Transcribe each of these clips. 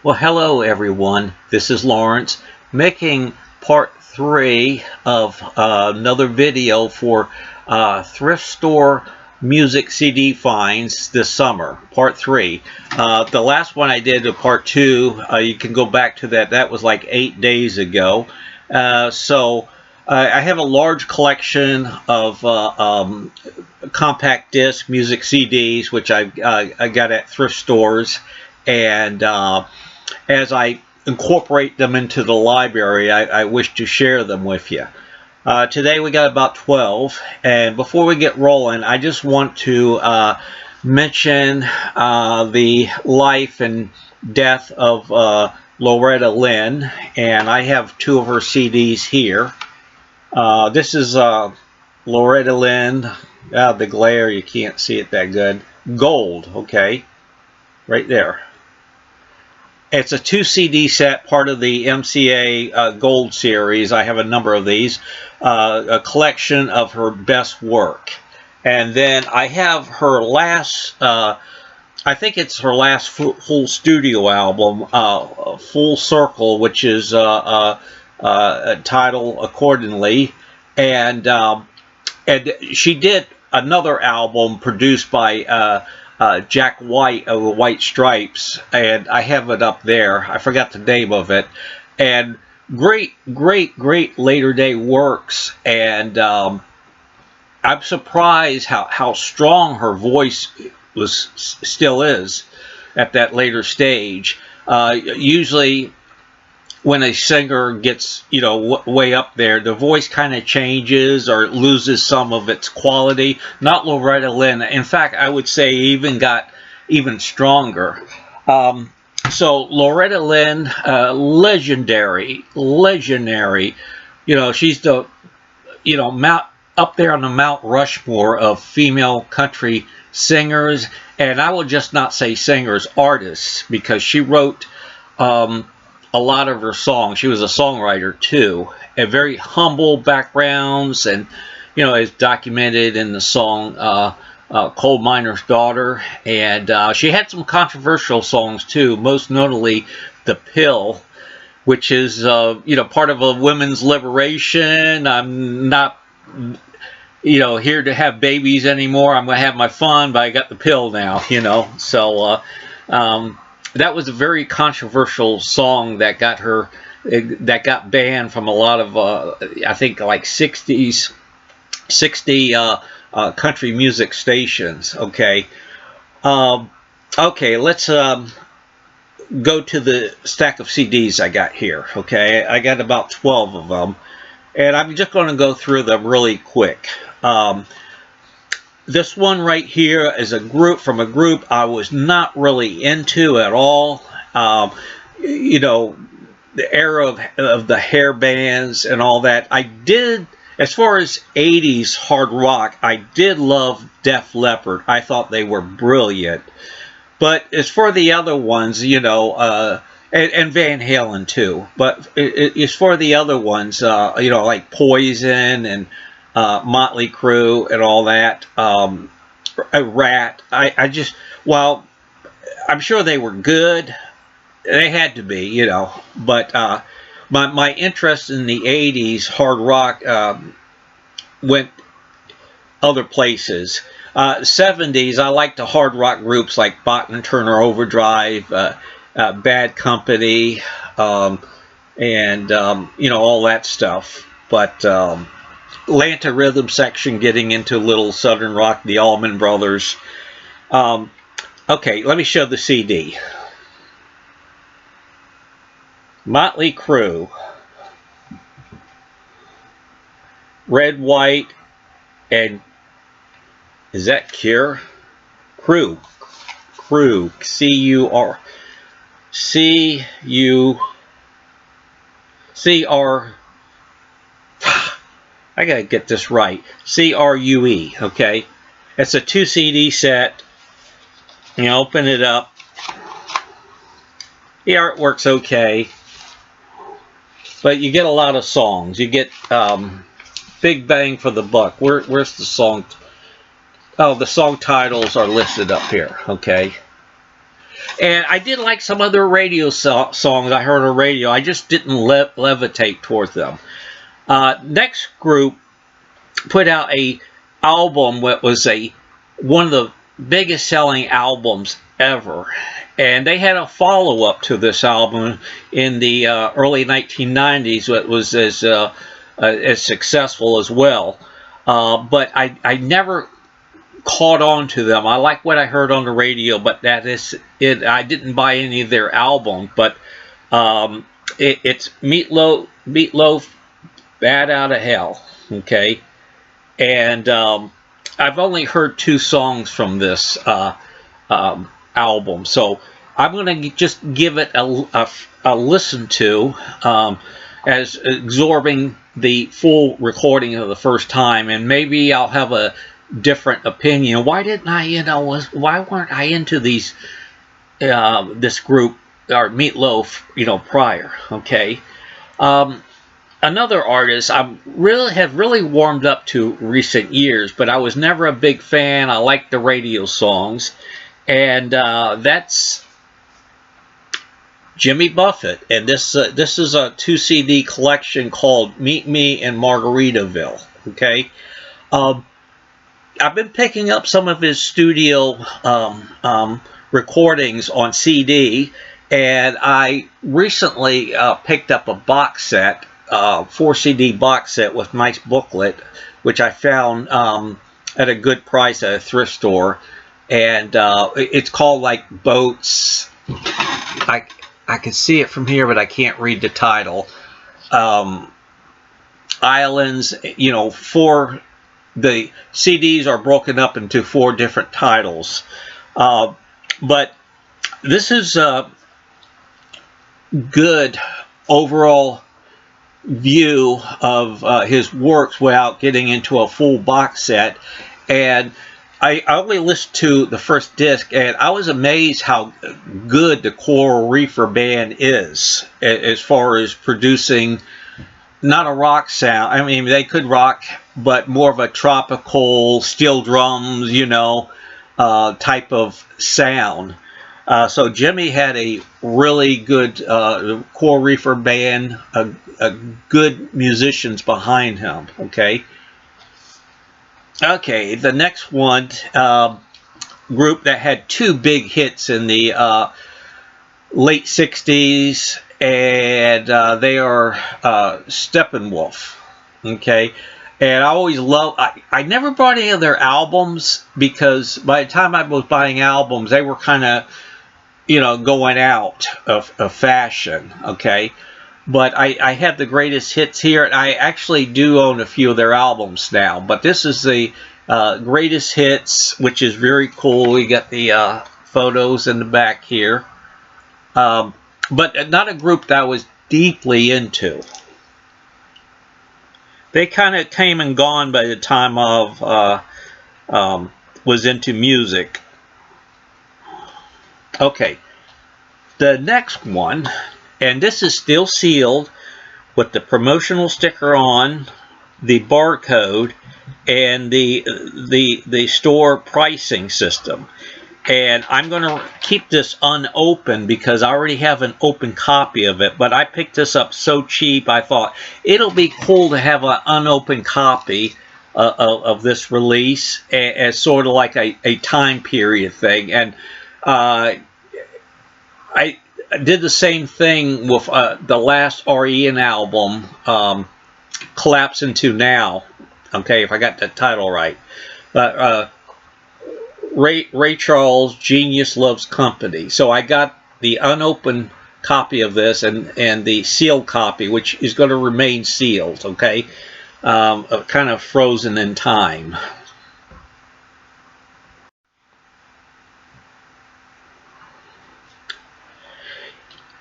Well, hello everyone. This is Lawrence making part 3 of another video for thrift store music CD finds this summer. Part 3. The last one I did, part 2, you can go back to that. That was like 8 days ago. I have a large collection of compact disc music CDs, which I got at thrift stores, and as I incorporate them into the library, I wish to share them with you. Today we got about 12, and before we get rolling, I just want to mention the life and death of Loretta Lynn, and I have 2 of her CDs here. This is Loretta Lynn. The glare, you can't see it that good. Gold, okay, right there. It's a 2 CD set, part of the MCA Gold series. I have a number of these. A collection of her best work. And then I have her last, I think it's her last full studio album, Full Circle, which is titled accordingly. And she did another album produced by Jack White of the White Stripes, and I have it up there. I forgot the name of it. And great later day works, and I'm surprised how strong her voice still is at that later stage. Usually when a singer gets, way up there, the voice kind of changes or loses some of its quality. Not Loretta Lynn. In fact, I would say even got even stronger. So Loretta Lynn, legendary. She's the, up there on the Mount Rushmore of female country singers, and I will just not say singers, artists, because she wrote a lot of her songs. She was a songwriter too, and very humble backgrounds, and is documented in the song Coal Miner's Daughter. And she had some controversial songs too, most notably The Pill, which is part of a women's liberation. I'm not here to have babies anymore. I'm gonna have my fun, but I got the pill now. So that was a very controversial song that got her, that got banned from a lot of, I think like 60 country music stations. Okay. Okay, let's go to the stack of CDs I got here. Okay, I got about 12 of them, and I'm just going to go through them really quick. This one right here is from a group I was not really into at all. The era of the hair bands and all that. I did, as far as 80s hard rock, I did love Def Leppard. I thought they were brilliant. But as for the other ones, and Van Halen too. But as for the other ones, like Poison and Motley Crue and all that, Rat, I just, well, I'm sure they were good. They had to be, but my interest in the 80s hard rock went other places. 70s, I liked the hard rock groups like Botten Turner Overdrive, Bad Company, and all that stuff. But Atlanta Rhythm Section, getting into little Southern rock, the Allman Brothers. Okay, let me show the CD. Motley Crue, Red, White, and is that Cure? Crue, C-U-R, I gotta get this right. C-R-U-E, okay? It's a 2 CD set. You open it up. The artwork's okay, but you get a lot of songs. You get big bang for the buck. Where's the song? Oh, the song titles are listed up here, okay? And I did like some other radio songs I heard on radio. I just didn't levitate towards them. Next group put out a album that was one of the biggest selling albums ever, and they had a follow-up to this album in the early 1990s that was as successful as well. But I never caught on to them. I like what I heard on the radio, but that is it. I didn't buy any of their albums, but it's Meatloaf, Bad Out of Hell. Okay, and I've only heard 2 songs from this album, so I'm going to just give it a listen to, as absorbing the full recording of the first time, and maybe I'll have a different opinion. Why didn't I, why weren't I into this group or Meatloaf, prior? Okay. Another artist I have really warmed up to recent years, but I was never a big fan. I like the radio songs, and that's Jimmy Buffett. And this is a 2 CD collection called Meet Me in Margaritaville. Okay, I've been picking up some of his studio recordings on CD, and I recently picked up a box set. 4 CD box set with nice booklet, which I found at a good price at a thrift store, and it's called like Boats. I can see it from here, but I can't read the title. Islands. The CDs are broken up into 4 different titles, but this is a good overall view of his works without getting into a full box set. And I only listened to the first disc, and I was amazed how good the Coral Reefer Band is as far as producing not a rock sound. I mean, they could rock, but more of a tropical steel drums, type of sound. So Jimmy had a really good Coral Reefer Band, good musicians behind him. Okay, the next one, group that had 2 big hits in the late 60s, and they are Steppenwolf. Okay, and I always I never bought any of their albums, because by the time I was buying albums, they were kind of going out of fashion. Okay, but I have the greatest hits here, and I actually do own a few of their albums now, but this is the greatest hits, which is very cool. You got the photos in the back here, but not a group that I was deeply into. They kind of came and gone by the time of was into music. Okay, the next one, and this is still sealed with the promotional sticker on, the barcode, and the store pricing system. And I'm going to keep this unopened because I already have an open copy of it, but I picked this up so cheap, I thought it'll be cool to have an unopened copy of this release as sort of like a time period thing. And I did the same thing with the last R.E.N. album, Collapse Into Now. Okay, if I got the title right. But Ray Charles, Genius Loves Company. So I got the unopened copy of this and the sealed copy, which is going to remain sealed. Okay, kind of frozen in time.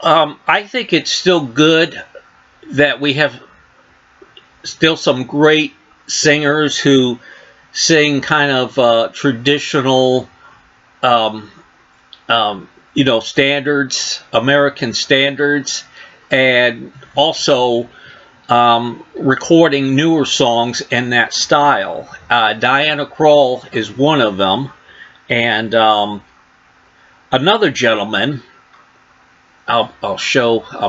I think it's still good that we have still some great singers who sing kind of traditional, standards, American standards, and also recording newer songs in that style. Diana Krall is one of them, and Another gentleman, I'll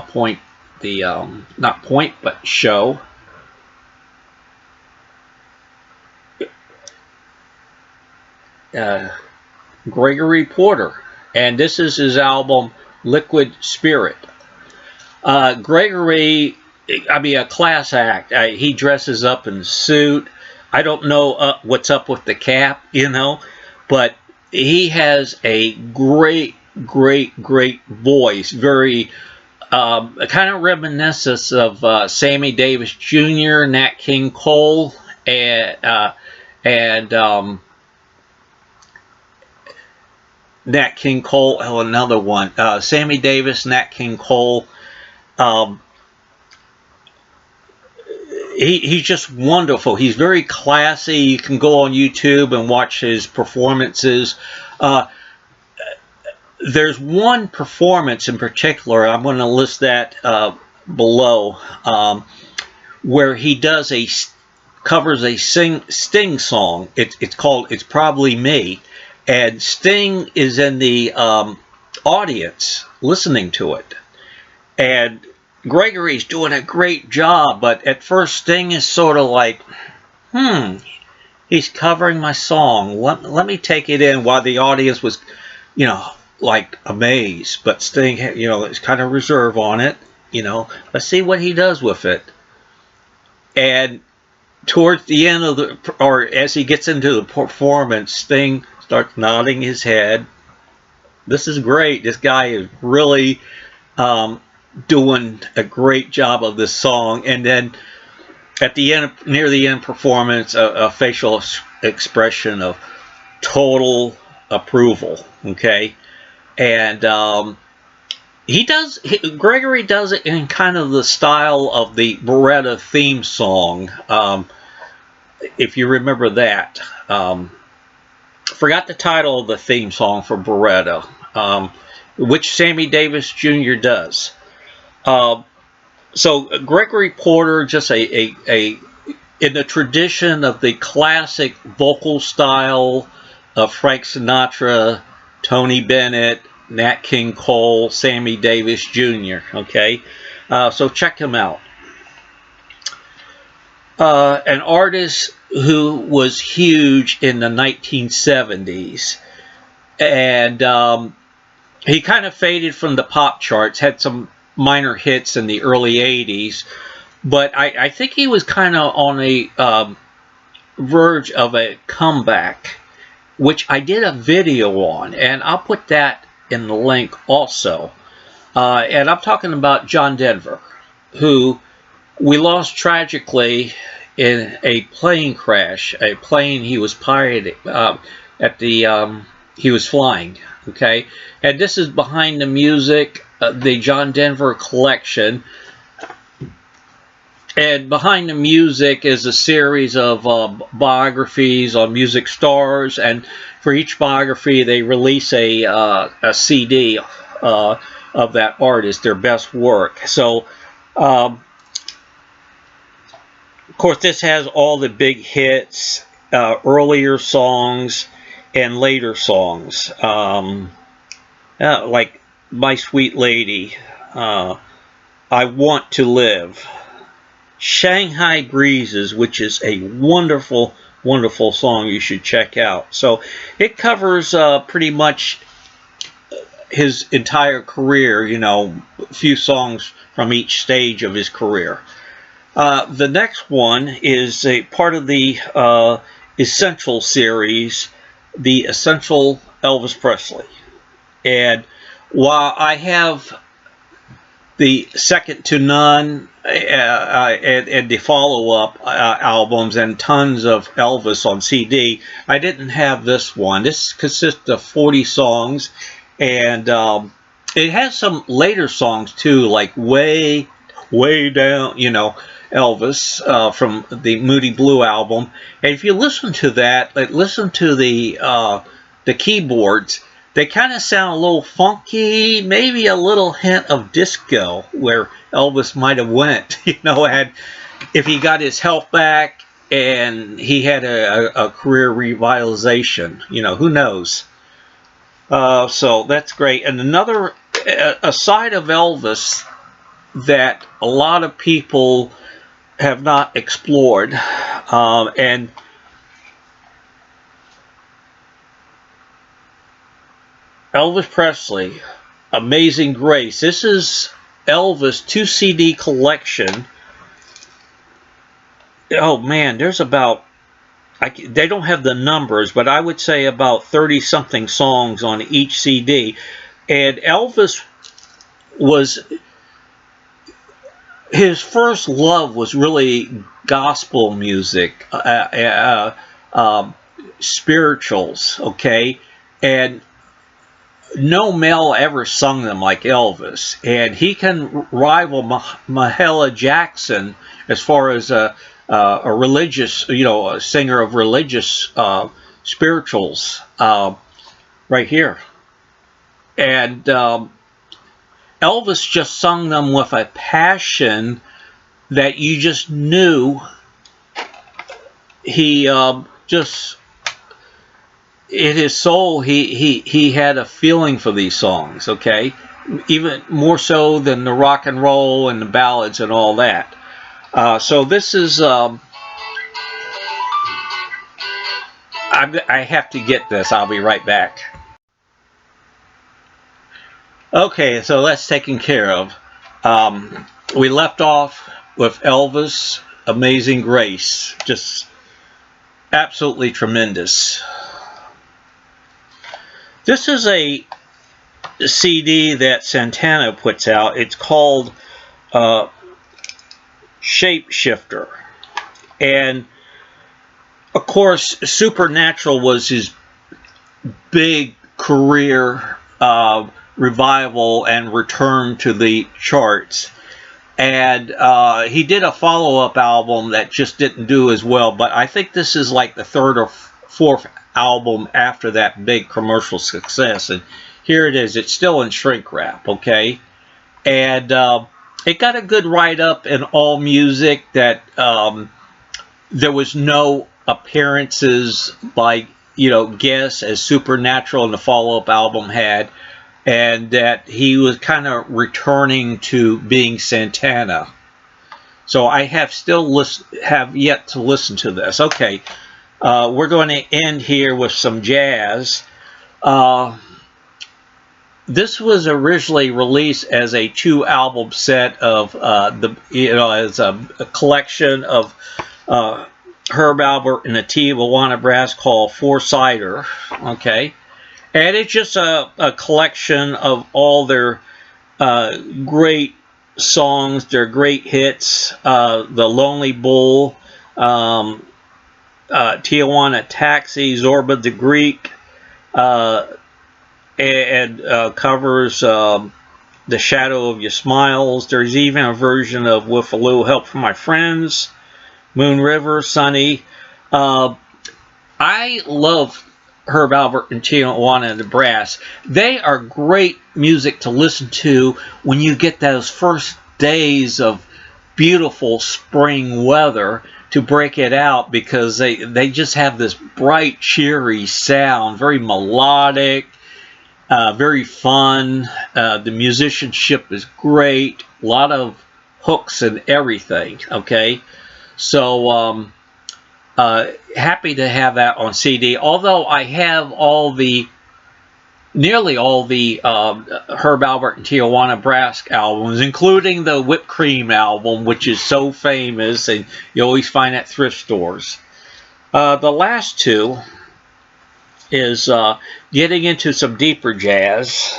point the, not point, but show. Uh, Gregory Porter. And this is his album, Liquid Spirit. Gregory, I mean, a class act. He dresses up in a suit. I don't know what's up with the cap, but he has a great, great voice. Very kind of reminiscent of Sammy Davis Jr., Nat King Cole, and Nat King Cole. Oh, another one. Sammy Davis, Nat King Cole. Um, he's just wonderful. He's very classy. You can go on YouTube and watch his performances. There's one performance in particular, I'm going to list that below, where he covers a Sting song. It's called "It's Probably Me," and Sting is in the audience listening to it, and Gregory's doing a great job. But at first, Sting is sort of like, he's covering my song. Let me take it in, while the audience was, like amazed. But Sting, is kind of reserved on it. Let's see what he does with it. And towards the end or as he gets into the performance, Sting starts nodding his head. This is great. This guy is really doing a great job of this song. And then at the end, near the end performance, a facial expression of total approval. Okay. And Gregory does it in kind of the style of the Beretta theme song. If you remember that. Forgot the title of the theme song for Beretta, which Sammy Davis Jr. does. So Gregory Porter, just in the tradition of the classic vocal style of Frank Sinatra, Tony Bennett, Nat King Cole, Sammy Davis Jr. Okay, so check him out. An artist who was huge in the 1970s, and he kind of faded from the pop charts, had some minor hits in the early 80s, but I think he was kind of on the verge of a comeback, which I did a video on, and I'll put that in the link also. And I'm talking about John Denver, who we lost tragically in a plane crash. A plane he was pirating he was flying. Okay, and this is Behind the Music, the John Denver collection. And Behind the Music is a series of biographies on music stars, and for each biography they release a CD of that artist, their best work. So, of course, this has all the big hits, earlier songs, and later songs, like My Sweet Lady, I Want to Live, Shanghai Breezes, which is a wonderful, wonderful song you should check out. So it covers pretty much his entire career, a few songs from each stage of his career. The next one is a part of the Essential series, the Essential Elvis Presley. And while I have the Second to None and the follow-up albums and tons of Elvis on CD, I didn't have this one. This consists of 40 songs, and it has some later songs too, like Way Down, Elvis from the Moody Blue album. And if you listen to that, listen to the keyboards, they kind of sound a little funky, maybe a little hint of disco, where Elvis might have went, if he got his health back and he had a career revitalization, who knows. So that's great. And another, a side of Elvis that a lot of people have not explored, and Elvis Presley, Amazing Grace. This is Elvis 2 CD collection. Oh man, there's about, they don't have the numbers, but I would say about 30 something songs on each CD. And Elvis was, his first love was really gospel music, spirituals, okay? And no male ever sung them like Elvis. And he can rival Mahalia Jackson as far as a religious, a singer of religious spirituals right here. And Elvis just sung them with a passion that you just knew he just, in his soul, he had a feeling for these songs, okay? Even more so than the rock and roll and the ballads and all that. So this is, I have to get this. I'll be right back. Okay, so that's taken care of. We left off with Elvis, Amazing Grace. Just absolutely tremendous. This is a CD that Santana puts out. It's called Shapeshifter. And of course, Supernatural was his big career revival and return to the charts. And he did a follow-up album that just didn't do as well, but I think this is like the third or fourth album after that big commercial success. And here it is. It's still in shrink wrap, okay? And it got a good write-up in All Music that there was no appearances by, guests as Supernatural and the follow-up album had, and that he was kind of returning to being Santana. So I have yet to listen to this. Okay, we're going to end here with some jazz. This was originally released as a 2-album set of as a collection of Herb Alpert and the Tijuana Brass called Four-Sider. Okay. And it's just a collection of all their great songs, their great hits. The Lonely Bull, Tijuana Taxi, Zorba the Greek, and covers The Shadow of Your Smiles. There's even a version of With a Little Help from My Friends, Moon River, Sunny. I love Herb Alpert and Tijuana and the Brass. They are great music to listen to when you get those first days of beautiful spring weather to break it out, because they just have this bright, cheery sound, very melodic, very fun. The musicianship is great. A lot of hooks and everything, okay? So, happy to have that on CD. Although I have nearly all the Herb Alpert and Tijuana Brass albums, including the Whipped Cream album, which is so famous and you always find at thrift stores. The last two is getting into some deeper jazz.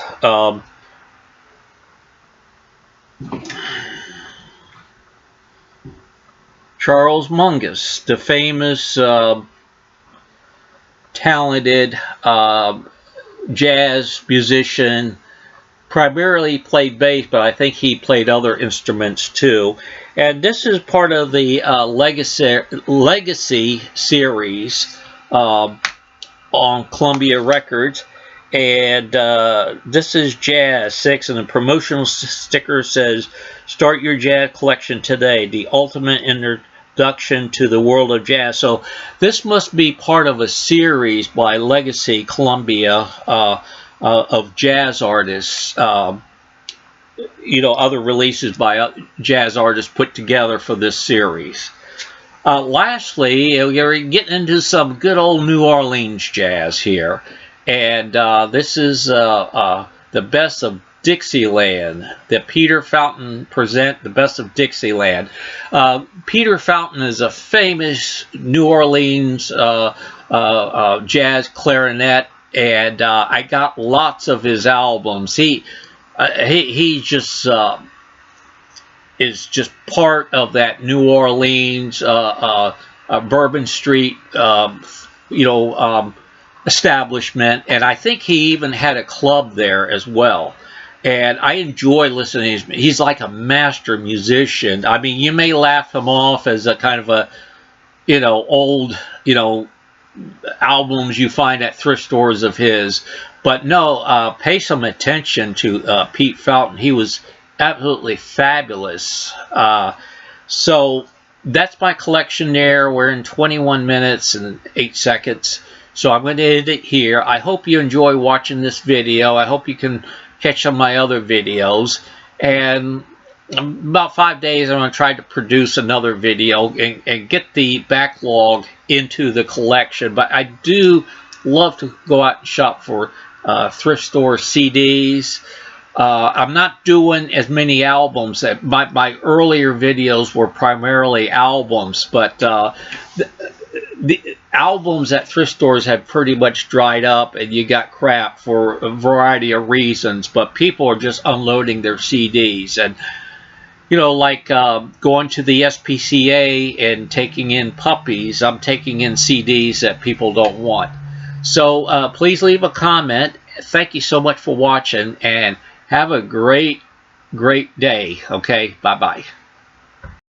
Charles Mingus, the famous, talented jazz musician, primarily played bass, but I think he played other instruments too. And this is part of the Legacy series on Columbia Records. And this is Jazz 6, and the promotional sticker says, "Start your jazz collection today, the ultimate introduction to the world of jazz." So this must be part of a series by Legacy Columbia of jazz artists. Other releases by jazz artists put together for this series. Lastly, we're getting into some good old New Orleans jazz here, and this is the best of Dixieland. The Peter Fountain present the best of Dixieland. Peter Fountain is a famous New Orleans jazz clarinet, and I got lots of his albums. He just is just part of that New Orleans Bourbon Street establishment, and I think he even had a club there as well. And I enjoy listening to him. He's like a master musician. I mean, you may laugh him off as a kind of a old albums you find at thrift stores of his, but no, pay some attention to Pete Fountain. He was absolutely fabulous. So that's my collection there. We're in 21 minutes and 8 seconds, so I'm going to end it here. I hope you enjoy watching this video. I hope you can catch some of my other videos, and in about 5 days I'm going to try to produce another video and get the backlog into the collection. But I do love to go out and shop for thrift store CDs. I'm not doing as many albums. My earlier videos were primarily albums, but the albums at thrift stores have pretty much dried up, and you got crap for a variety of reasons. But people are just unloading their CDs, and like going to the SPCA and taking in puppies. I'm taking in CDs that people don't want. So please leave a comment. Thank you so much for watching, and have a great day. Okay, bye-bye.